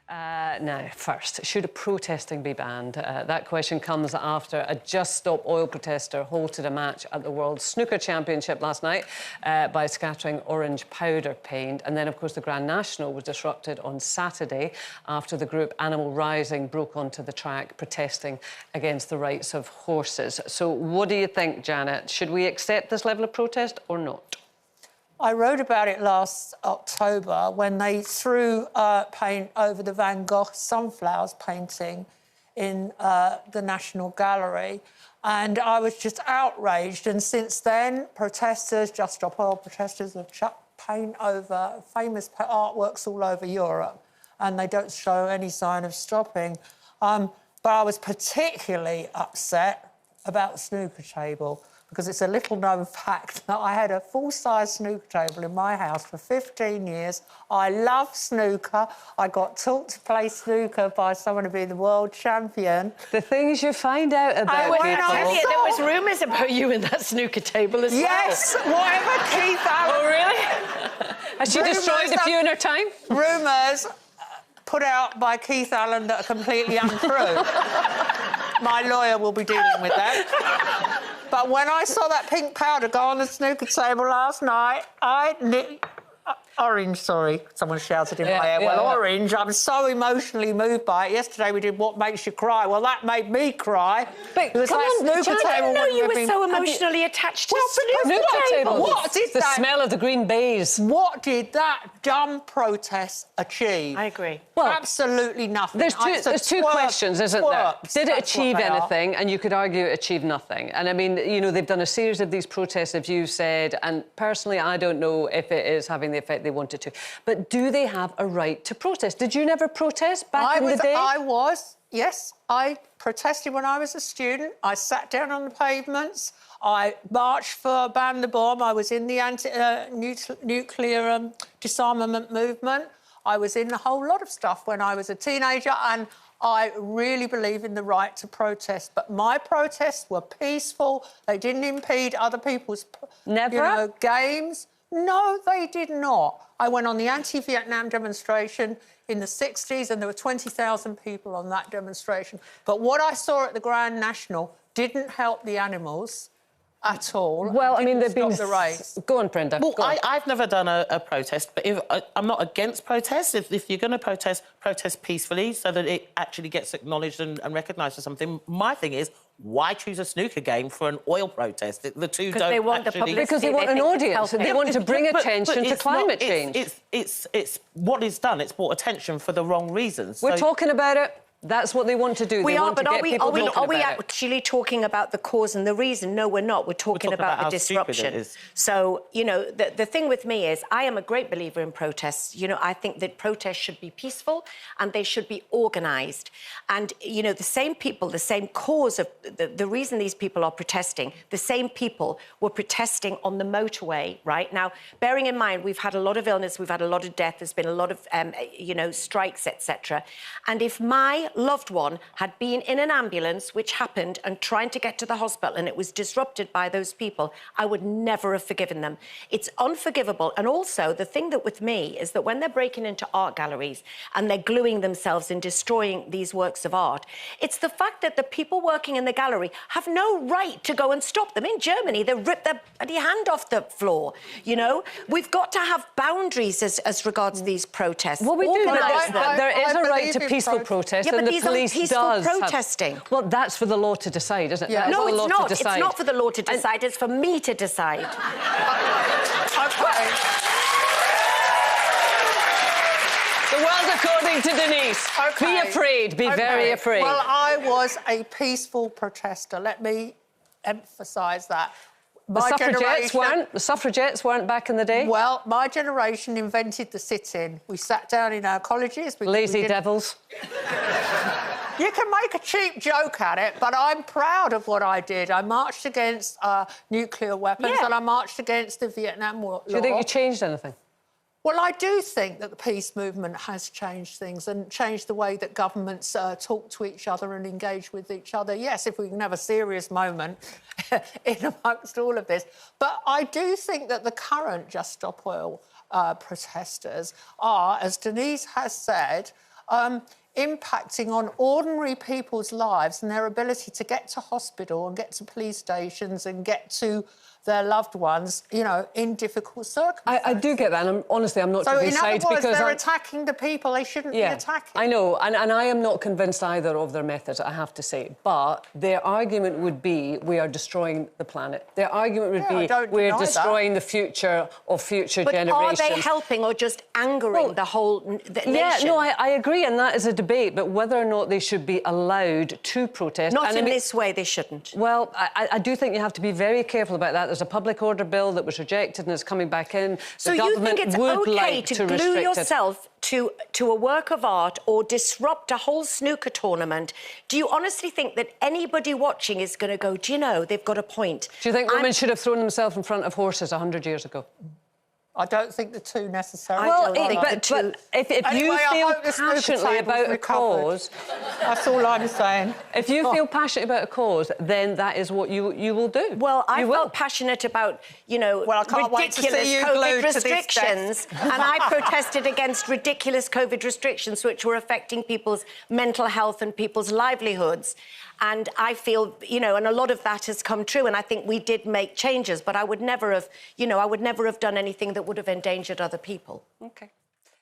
Now, first, should protesting be banned? That question comes after a Just Stop Oil protester halted a match at the World Snooker Championship last night by scattering orange powder paint. And then, of course, the Grand National was disrupted on Saturday after the group Animal Rising broke onto the track protesting against the rights of horses. So what do you think, Janet? Should we accept this level of protest or not? I wrote about it last October when they threw paint over the Van Gogh sunflowers painting in the National Gallery, and I was just outraged. And since then, protesters, Just Stop Oil protesters, have chucked paint over famous artworks all over Europe, and they don't show any sign of stopping. But I was particularly upset about the snooker table, because it's a little-known fact that I had a full-size snooker table in my house for 15 years. I love snooker. I got taught to play snooker by someone to be the world champion. The things you find out about people. There was rumours about you in that snooker table as well. Yes, whatever Keith Allen... Oh, really? Has she destroyed a few in her time? Rumours put out by Keith Allen that are completely untrue. My lawyer will be dealing with that. But when I saw that pink powder go on the snooker table last night, orange, sorry, someone shouted in my ear. Orange, I'm so emotionally moved by it. Yesterday we did What Makes You Cry. Well, that made me cry. But it was come like on, snooker I table. didn't know you were so emotionally attached to snooker tables. What did the that... smell of the green baize. What did that dumb protest achieve? I agree. Well, absolutely nothing. There's two questions, isn't there? Did it achieve anything? And you could argue it achieved nothing. And, I mean, you know, they've done a series of these protests, as you said, and personally, I don't know if it is having the effect they wanted to. But do they have a right to protest? Did you never protest back in the day? Yes. I protested when I was a student. I sat down on the pavements. I marched for Ban the Bomb. I was in the nuclear disarmament movement. I was in a whole lot of stuff when I was a teenager, and I really believe in the right to protest. But my protests were peaceful. They didn't impede other people's games. No, they did not. I went on the anti-Vietnam demonstration in the 60s, and there were 20,000 people on that demonstration. But what I saw at the Grand National didn't help the animals at all. Well, I mean, they've been... the race. Go on, Brenda. Well, I've never done a protest, but I'm not against protests. If you're going to protest peacefully so that it actually gets acknowledged and recognised as something. My thing is, why choose a snooker game for an oil protest? The two don't they want actually... Because they want an audience. They want to bring attention to climate change. It's what is done. It's brought attention for the wrong reasons. We're talking about it. That's what they want to do. We are, but are we actually talking about the cause and the reason? No, we're not. We're talking about the disruption. So, you know, the thing with me is I am a great believer in protests. You know, I think that protests should be peaceful and they should be organised. And, you know, the same people, the same cause of the reason these people are protesting, the same people were protesting on the motorway, right? Now, bearing in mind, we've had a lot of illness, we've had a lot of death, there's been a lot of, you know, strikes, etc. And if my loved one had been in an ambulance, which happened, and trying to get to the hospital, and it was disrupted by those people, I would never have forgiven them. It's unforgivable. And also, the thing that with me is that when they're breaking into art galleries and they're gluing themselves and destroying these works of art, it's the fact that the people working in the gallery have no right to go and stop them. In Germany, they rip their bloody hand off the floor, you know? We've got to have boundaries as regards these protests. Well, we do, but there is a right to peaceful protest. Yeah, but the these police are peaceful protesting. Well, that's for the law to decide, isn't it? Yeah. No, it's not. It's not for the law to decide. It's for me to decide. OK. The world according to Denise. OK. Be afraid. Be very afraid. Well, I was a peaceful protester. Let me emphasise that. The suffragettes weren't back in the day? Well, my generation invented the sit-in. We sat down in our colleges. Lazy devils. You can make a cheap joke at it, but I'm proud of what I did. I marched against nuclear weapons and I marched against the Vietnam War. Do you think you changed anything? Well, I do think that the peace movement has changed things and changed the way that governments talk to each other and engage with each other. Yes, if we can have a serious moment in amongst all of this. But I do think that the current Just Stop Oil protesters are, as Denise has said, impacting on ordinary people's lives and their ability to get to hospital and get to police stations and get to their loved ones, you know, in difficult circumstances. I do get that, and honestly, I'm not taking sides because... So, in other words, they're attacking the people they shouldn't be attacking. I know, and I am not convinced either of their methods, I have to say. But their argument would be we are destroying the planet. Their argument would be we're destroying the future of future generations. But are they helping or just angering the whole nation? Yeah, no, I agree, and that is a debate, but whether or not they should be allowed to protest... Not in this way, they shouldn't. Well, I do think you have to be very careful about that. There's a public order bill that was rejected and is coming back in. So you think it's OK to glue yourself to a work of art or disrupt a whole snooker tournament? Do you honestly think that anybody watching is going to go, do you know, they've got a point? Do you think women should have thrown themselves in front of horses 100 years ago? I don't think the two necessarily. Well, but if you feel passionately about a cause... That's all I'm saying. If you feel passionate about a cause, then that is what you will do. Well, I felt passionate about, you know, ridiculous COVID restrictions, and I protested against ridiculous COVID restrictions which were affecting people's mental health and people's livelihoods. And I feel, you know, and a lot of that has come true, and I think we did make changes, but I would never have, you know, I would never have done anything that would have endangered other people. OK.